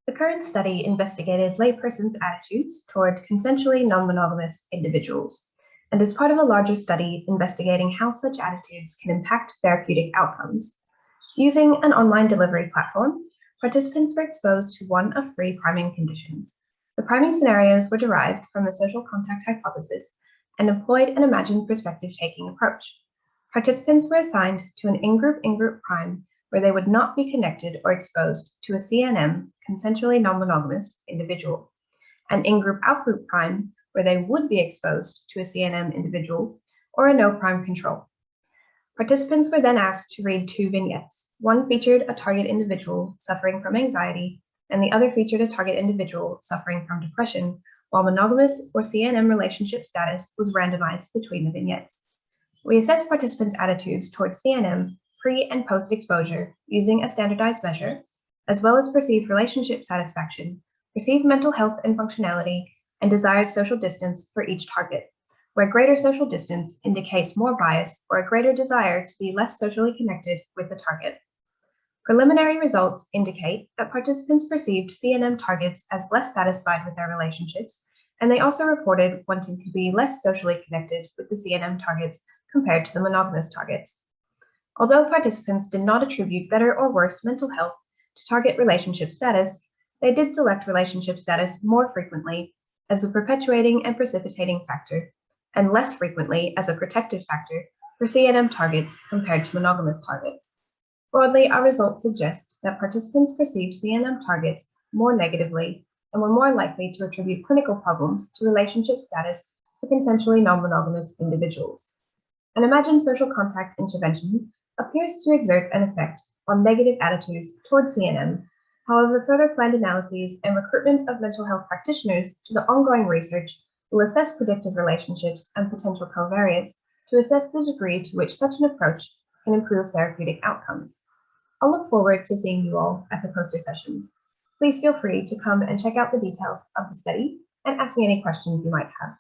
The current study investigated laypersons' attitudes toward consensually non-monogamous individuals, and is part of a larger study investigating how such attitudes can impact therapeutic outcomes. Using an online delivery platform, participants were exposed to one of three priming conditions. The priming scenarios were derived from the social contact hypothesis and employed an imagined perspective-taking approach. Participants were assigned to an in-group prime where they would not be connected or exposed to a CNM, consensually non-monogamous individual, an in-group out-group prime where they would be exposed to a CNM individual, or a no-prime control. Participants were then asked to read two vignettes. One featured a target individual suffering from anxiety, and the other featured a target individual suffering from depression, while monogamous or CNM relationship status was randomized between the vignettes. We assessed participants' attitudes towards CNM pre- and post-exposure using a standardized measure, as well as perceived relationship satisfaction, perceived mental health and functionality, and desired social distance for each target, where greater social distance indicates more bias or a greater desire to be less socially connected with the target. Preliminary results indicate that participants perceived CNM targets as less satisfied with their relationships, and they also reported wanting to be less socially connected with the CNM targets compared to the monogamous targets. Although participants did not attribute better or worse mental health to target relationship status, they did select relationship status more frequently as a perpetuating and precipitating factor, and less frequently as a protective factor for CNM targets compared to monogamous targets. Broadly, our results suggest that participants perceived CNM targets more negatively and were more likely to attribute clinical problems to relationship status for consensually non-monogamous individuals. An imagined social contact intervention appears to exert an effect on negative attitudes towards CNM. However, further planned analyses and recruitment of mental health practitioners to the ongoing research will assess predictive relationships and potential covariates to assess the degree to which such an approach can improve therapeutic outcomes. I'll look forward to seeing you all at the poster sessions. Please feel free to come and check out the details of the study and ask me any questions you might have.